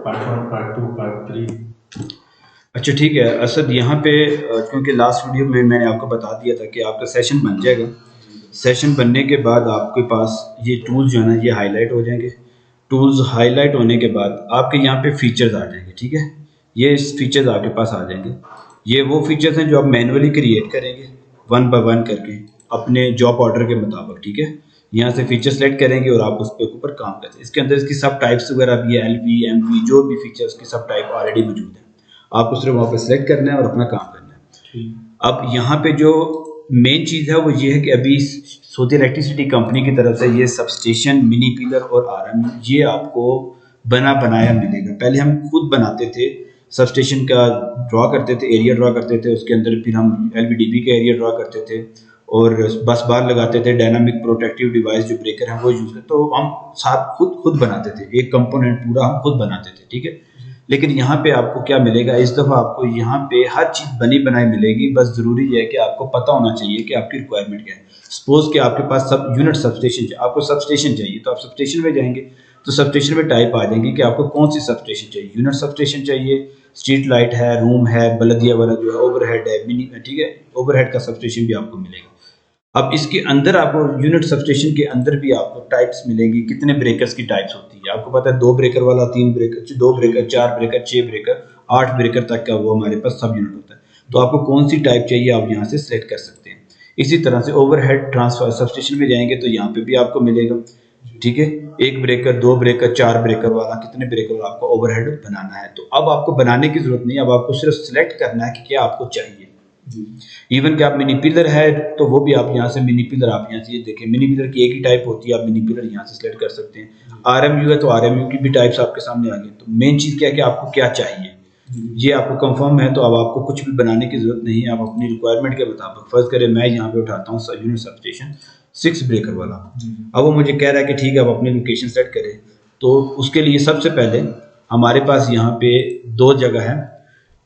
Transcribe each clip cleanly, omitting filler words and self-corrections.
Part 1 part 2 part 3। अच्छा ठीक है असद, यहाँ पे क्योंकि लास्ट वीडियो में मैंने आपको बता दिया था कि आपका सेशन बन जाएगा। सेशन बनने के बाद आपके पास ये टूल्स जो है ना ये हाईलाइट हो जाएंगे। टूल्स हाईलाइट होने के बाद आपके यहाँ पे फीचर्स आ जाएंगे। ठीक है, ये फीचर्स आपके पास आ जाएंगे। ये वो फीचर्स हैं जो आप मैनुअली क्रिएट करेंगे वन बाय वन करके अपने जॉब ऑर्डर के मुताबिक। ठीक है, यहाँ से फीचर सेलेक्ट करेंगे और आप उस पे ऊपर काम करते हैं। इसके अंदर इसकी सब टाइप्स वगैरह भी है, LV MV जो भी फीचर्स की सब टाइप ऑलरेडी मौजूद है। आपको सिर्फ वहाँ पे सेलेक्ट करना है और अपना काम करना है। अब यहाँ पे जो मेन चीज़ है वो ये है कि अभी सऊदी इलेक्ट्रिसिटी कंपनी की तरफ से ये सबस्टेशन, मिनी पिलर और RMU ये आपको बना बनाया मिलेगा। पहले हम खुद बनाते थे, सबस्टेशन का ड्रॉ करते थे, एरिया ड्रॉ करते थे, उसके अंदर फिर हम LVDB का एरिया ड्रॉ करते थे और बस बार लगाते थे। डायनामिक प्रोटेक्टिव डिवाइस जो ब्रेकर है वो यूज़ करते, तो हम साथ खुद बनाते थे, एक कंपोनेंट पूरा हम खुद बनाते थे। ठीक है, लेकिन यहाँ पे आपको क्या मिलेगा, इस दफ़ा आपको यहाँ पे हर चीज़ बनी बनाई मिलेगी। बस ज़रूरी है कि आपको पता होना चाहिए कि आपकी रिक्वायरमेंट क्या है। सपोज कि आपके पास सब यूनिट सबस्टेशन, आपको सबस्टेशन चाहिए तो आप सबस्टेशन में जाएंगे तो सबस्टेशन में टाइप आ जाएंगे कि आपको कौन सी सबस्टेशन चाहिए। यूनिट सबस्टेशन चाहिए, स्ट्रीट लाइट है, रूम है, बलदिया वाला जो है, ओवरहेड है, मिनी। ठीक है, ओवरहेड का सबस्टेशन भी आपको मिलेगा। अब इसके अंदर आपको यूनिट सबस्टेशन के अंदर भी आपको टाइप्स मिलेंगी, कितने ब्रेकर्स की टाइप्स होती है आपको पता है। 2 ब्रेकर वाला, 3 breaker, 2 breaker, 4 breaker, 6 breaker, 8 breaker तक का वो हमारे पास सब यूनिट होता है। तो आपको कौन सी टाइप चाहिए आप यहाँ से सिलेक्ट कर सकते हैं। इसी तरह से ओवरहेड ट्रांसफर सबस्टेशन में जाएंगे तो यहाँ पे भी आपको मिलेगा। ठीक है, 1 ब्रेकर, 2 ब्रेकर, 4 ब्रेकर वाला, कितने ब्रेकर वाला आपको ओवरहेड बनाना है। तो अब आपको बनाने की जरूरत नहीं, अब आपको सिर्फ सिलेक्ट करना है कि क्या आपको चाहिए। इवन कि आप मिनी पिलर है तो वो भी आप यहाँ से मिनी पिलर, आप यहाँ से ये देखें, मिनी पिलर की एक ही टाइप होती है, आप मिनी पिलर यहाँ से सिलेक्ट कर सकते हैं। RMU है तो RMU की भी टाइप्स आपके सामने आ गई। तो मेन चीज़ क्या है कि आपको क्या चाहिए, ये आपको कंफर्म है तो अब आपको कुछ भी बनाने की जरूरत नहीं है। आप अपनी रिक्वायरमेंट के मुताबिक, फर्ज करें मैं यहाँ पे उठाता हूँ यूनिट सबस्टेशन 6 ब्रेकर वाला। अब वो मुझे कह रहा है कि ठीक है आप अपनी लोकेशन सेट करें। तो उसके लिए सबसे पहले हमारे पास यहाँ पे 2 जगह है।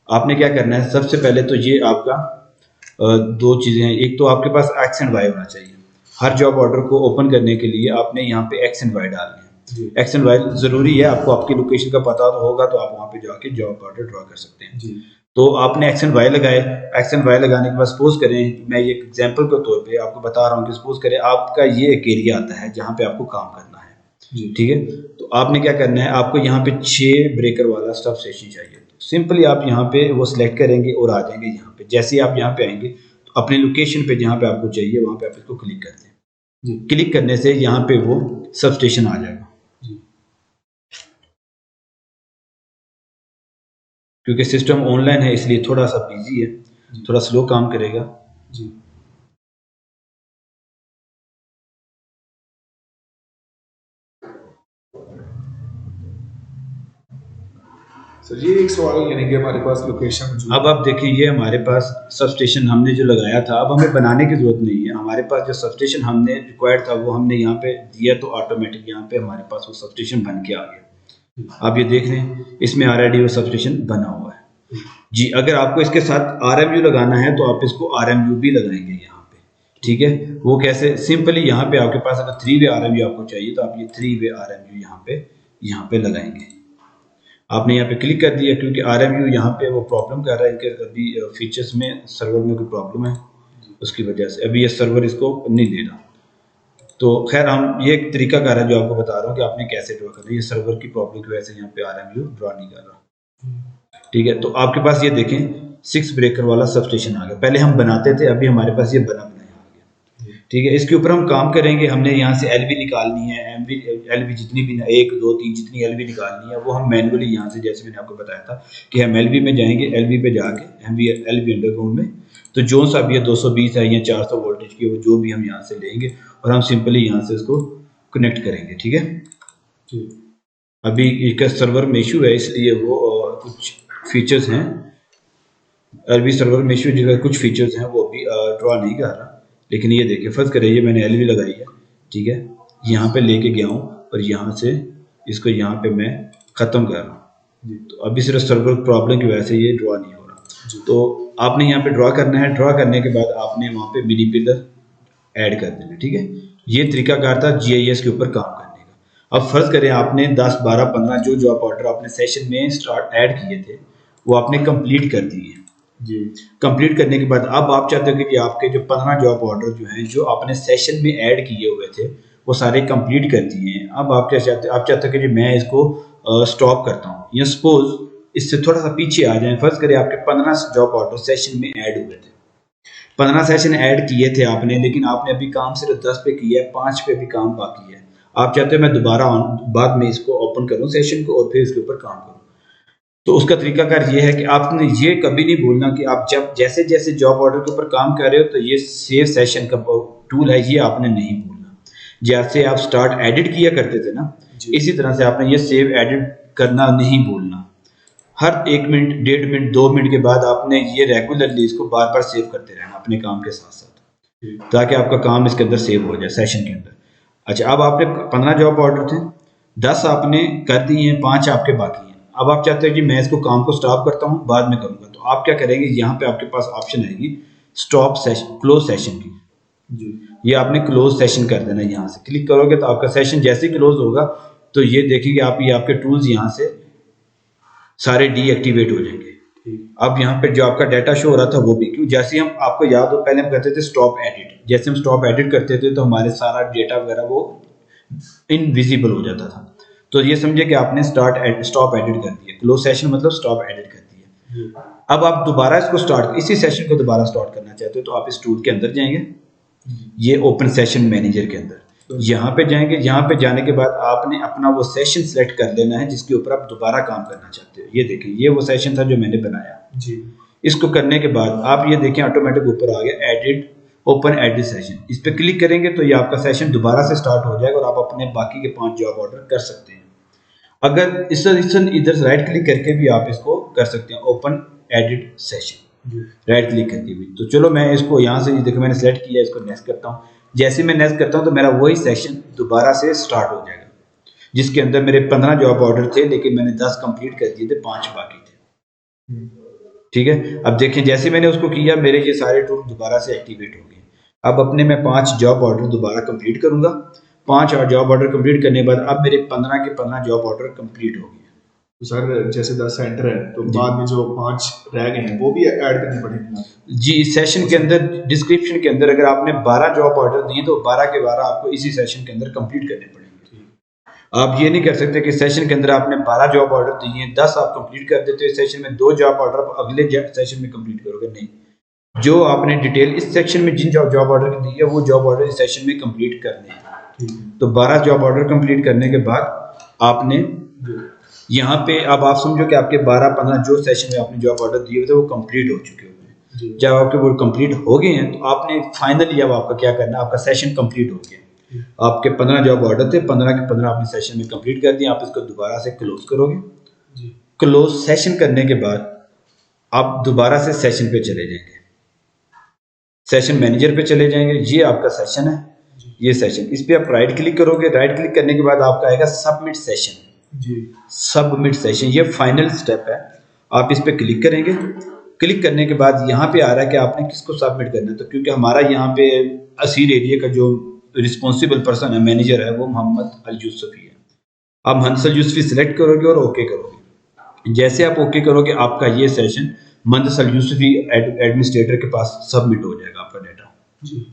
आपने क्या करना है, सबसे पहले तो ये आपका 2 चीज़ें हैं। एक तो आपके पास X एंड Y होना चाहिए। हर जॉब ऑर्डर को ओपन करने के लिए आपने यहाँ पे X एंड Y डालने हैं। X एंड Y ज़रूरी है, आपको आपकी लोकेशन का पता तो होगा तो आप वहाँ पे जाके जॉब ऑर्डर ड्रॉ कर सकते हैं। तो आपने X एंड Y लगाए। X एंड Y लगाने के बाद सपोज करें, मैं ये एग्जाम्पल के तौर पे आपको बता रहा हूँ कि सपोज करें आपका ये एक एरिया आता है जहाँ पे आपको काम करना है। ठीक है, तो आपने क्या करना है, आपको यहाँ पे 6 ब्रेकर वाला सब स्टेशन चाहिए। सिंपली आप यहाँ पे वो सिलेक्ट करेंगे और आ जाएंगे यहाँ पे। जैसे ही आप यहाँ पे आएंगे तो अपनी लोकेशन पे जहाँ पे आपको चाहिए वहाँ पे आप इसको क्लिक कर दें। क्लिक करने से यहाँ पे वो सब स्टेशन आ जाएगा। क्योंकि सिस्टम ऑनलाइन है इसलिए थोड़ा सा बिजी है, थोड़ा स्लो काम करेगा। सर ये एक सवाल यानी कि हमारे पास लोकेशन, अब आप देखें ये हमारे पास सबस्टेशन हमने जो लगाया था, अब हमें बनाने की जरूरत नहीं है। हमारे पास जो सबस्टेशन हमने रिक्वायर्ड था वो हमने यहाँ पे दिया तो ऑटोमेटिक यहाँ पे हमारे पास वो सबस्टेशन बन के आ गया। आप ये देख रहे हैं इसमें ऑलरेडी वो सबस्टेशन बना हुआ है जी। अगर आपको इसके साथ RMU लगाना है तो आप इसको RMU भी लगाएंगे यहाँ पे। ठीक है, वो कैसे, सिंपली यहाँ पे आपके पास अगर 3 वे RMU आपको चाहिए तो आप ये 3 वे RMU यहाँ पे लगाएंगे। आपने यहाँ पे क्लिक कर दिया क्योंकि RMU यहाँ पे वो प्रॉब्लम कर रहा है कि अभी फीचर्स में सर्वर में कोई प्रॉब्लम है, उसकी वजह से अभी ये सर्वर इसको नहीं दे रहा। तो खैर हम ये एक तरीका कार है जो आपको बता रहा हूँ कि आपने कैसे ड्रॉ करना है। ये सर्वर की प्रॉब्लम की वजह से यहाँ पे RMU ड्रॉ नहीं कर रहा। ठीक है, तो आपके पास ये देखें 6 ब्रेकर वाला सबस्टेशन आ गया। पहले हम बनाते थे, अभी हमारे पास ये बना बनाया आ गया। ठीक है, इसके ऊपर हम काम करेंगे। हमने यहाँ से LV निकालनी है, LV जितनी भी 1 2 3 जितनी LV निकालनी है वो हम मैनुअली यहाँ से, जैसे मैंने आपको बताया था कि हम LV में जाएंगे, LV पे जाके LV अंडरग्राउंड में तो जो सा भी 220 है या 400 वोल्टेज की वो जो भी हम यहाँ से लेंगे और हम सिंपली यहाँ से इसको कनेक्ट करेंगे। ठीक है, अभी इसका सर्वर में इशू है इसलिए वो कुछ फीचर्स हैं, LV सर्वर में इशू जगह कुछ फीचर्स हैं वो अभी ड्रॉ नहीं कर रहा। लेकिन ये देखिए फर्ज करिए मैंने LV लगाई है। ठीक है, यहाँ पे लेके गया हूँ और यहाँ से इसको यहाँ पे मैं ख़त्म कर रहा हूँ। तो अभी सिर्फ सर्वर प्रॉब्लम की वजह से ये ड्रॉ नहीं हो रहा। तो आपने यहाँ पे ड्रॉ करना है। ड्रॉ करने के बाद आपने वहाँ पे मिनी पिलर ऐड कर देना। ठीक है, ये तरीकाकार था GIS के ऊपर काम करने का। अब फर्ज करें आपने 10, 12, 15 जो जॉब ऑर्डर आपने सेशन में स्टार्ट ऐड किए थे वो आपने कंप्लीट कर दिए जी। कंप्लीट करने के बाद अब आप चाहते हो कि आपके जो 15 जॉब ऑर्डर जो हैं जो आपने सेशन में ऐड किए हुए थे वो सारे कंप्लीट कर दिए हैं। अब आप क्या चाहते हो, आप चाहते हो कि जी मैं इसको स्टॉप करता हूँ, या सपोज इससे थोड़ा सा पीछे आ जाए, फर्ज करें आपके 15 जॉब ऑर्डर सेशन में ऐड हुए थे, 15 सेशन ऐड किए थे आपने, लेकिन आपने अभी काम सिर्फ 10 पे किया है, 5 पे भी काम बाकी है। आप चाहते हो मैं दोबारा बाद में इसको ओपन करूं सेशन को और फिर इसके ऊपर काम करूं। तो उसका तरीकाकार ये है कि आपने ये कभी नहीं भूलना कि आप जब जैसे जैसे जॉब ऑर्डर के ऊपर काम कर रहे हो तो ये सेव सेशन का टूल है, ये आपने नहीं भूलना। जैसे आप स्टार्ट एडिट किया करते थे ना, इसी तरह से आपने ये सेव एडिट करना नहीं भूलना। हर 1 मिनट, 1.5 मिनट, 2 मिनट के बाद आपने ये रेगुलरली इसको बार बार सेव करते रहना अपने काम के साथ साथ, ताकि आपका काम इसके अंदर सेव हो जाए सेशन के अंदर। अच्छा, अब आपने 15 जॉब ऑर्डर थे, 10 आपने कर दिए हैं, 5 आपके बाकी हैं। अब आप चाहते हो कि मैं इसको काम को स्टॉप करता हूँ, बाद में करूँगा, तो आप क्या करेंगे, यहाँ पे आपके पास ऑप्शन आएगी स्टॉप सेशन, क्लोज सेशन की। ये आपने क्लोज सेशन कर देना, यहाँ से क्लिक करोगे तो आपका सेशन जैसे ही क्लोज होगा तो ये देखेंगे आप, ये आपके टूल्स यहाँ से सारे डीएक्टिवेट हो जाएंगे। अब यहाँ पे जो आपका डाटा शो हो रहा था वो भी, क्यों, जैसे हम आपको याद हो पहले हम करते थे स्टॉप एडिट, जैसे हम स्टॉप एडिट करते थे तो हमारे सारा डेटा वगैरह वो इनविजिबल हो जाता था। तो ये समझे कि आपने स्टॉप एडिट कर दिया, क्लोज सेशन मतलब स्टॉप एडिट कर दिया। अब आप दोबारा इसको स्टार्ट, इसी सेशन को दोबारा स्टार्ट करना चाहते हो तो आप इस टूल के अंदर जाएंगे, ये ओपन सेशन मैनेजर के अंदर यहाँ पे जाएंगे। यहाँ पे जाने के बाद आपने अपना वो सेशन सेलेक्ट कर लेना है जिसके ऊपर आप दोबारा काम करना चाहते हो। ये देखें, ये वो सेशन था जो मैंने बनाया जी। इसको करने के बाद आप ये देखें ऑटोमेटिक ऊपर आ गया एडिट, ओपन एडिट सेशन, इस पर क्लिक करेंगे तो ये आपका सेशन दोबारा से स्टार्ट हो जाएगा और आप अपने बाकी के 5 जॉब ऑर्डर कर सकते हैं। अगर इस इधर से राइट क्लिक करके भी आप इसको कर सकते हैं, open edit session, right click करके भी। तो चलो मैं इसको यहाँ से देखो मैंने सेलेक्ट किया, इसको नेक्स्ट करता हूँ। जैसे मैं नेक्स्ट करता हूँ तो मेरा वही सेशन दोबारा से स्टार्ट हो जाएगा, जिसके अंदर मेरे 15 जॉब ऑर्डर थे लेकिन मैंने 10 कंप्लीट कर दिए थे, 5 बाकी थे। ठीक है, अब देखें जैसे मैंने उसको किया मेरे ये सारे टूल दोबारा से एक्टिवेट हो गए। अब अपने मैं 5 जॉब ऑर्डर दोबारा कंप्लीट करूंगा। 5 जॉब ऑर्डर कंप्लीट करने के बाद अब मेरे 15 के 15 जॉब ऑर्डर कंप्लीट हो गए। तो सर जैसे 10 सेंटर है तो बाद में जो 5 रह गए हैं वो भी ऐड करने पड़ेंगे जी। सेशन के अंदर डिस्क्रिप्शन के अंदर अगर आपने 12 जॉब ऑर्डर दिए तो 12 के 12 आपको इसी सेशन के अंदर कंप्लीट करने पड़ेंगे। आप ये नहीं कर सकते कि सेशन के अंदर आपने 12 जॉब ऑर्डर दिए, 10 आप कंप्लीट कर देते हो इस सेशन में, 2 जॉब ऑर्डर आप अगले सेशन में कंप्लीट करोगे, नहीं। जो आपने डिटेल इस सेक्शन में जिन जॉब ऑर्डर दी है वो जॉब ऑर्डर इस सेशन में कंप्लीट करने हैं। तो 12 जॉब ऑर्डर कंप्लीट करने के बाद आपने यहाँ पे अब आप समझो कि आपके 12-15 जो सेशन में आपने जॉब ऑर्डर दिए हुए थे वो कंप्लीट हो चुके होंगे। जब आपके वो कंप्लीट हो गए हैं तो आपने फाइनली अब आपका क्या करना है, आपका सेशन कंप्लीट हो गया। आपके 15 जॉब ऑर्डर थे, 15 के 15 आपने सेशन में कंप्लीट कर दिए। आप इसको दोबारा से क्लोज करोगे। क्लोज सेशन करने के बाद आप दोबारा से सेशन पे चले जाएंगे, सेशन मैनेजर पे चले जाएंगे। ये आपका सेशन है, ये सेशन, इस पे आप राइट क्लिक करोगे। राइट क्लिक करने के बाद आपका आएगा सबमिट सेशन जी। सबमिट सेशन, ये फाइनल स्टेप है। आप इस पे क्लिक करेंगे। क्लिक करने के बाद यहाँ पे आ रहा है कि आपने किसको सबमिट करना है। तो क्योंकि हमारा यहाँ पे असीर एरिया का जो रिस्पॉन्सिबल पर्सन है, मैनेजर है, वो मोहम्मद अल यूसुफी है। आप मोहम्मद अल यूसुफी सिलेक्ट करोगे और ओके करोगे। जैसे आप ओके करोगे आपका ये सेशन मोहम्मद अल यूसुफी एडमिनिस्ट्रेटर के पास सबमिट हो जाएगा आपका डाटा जी।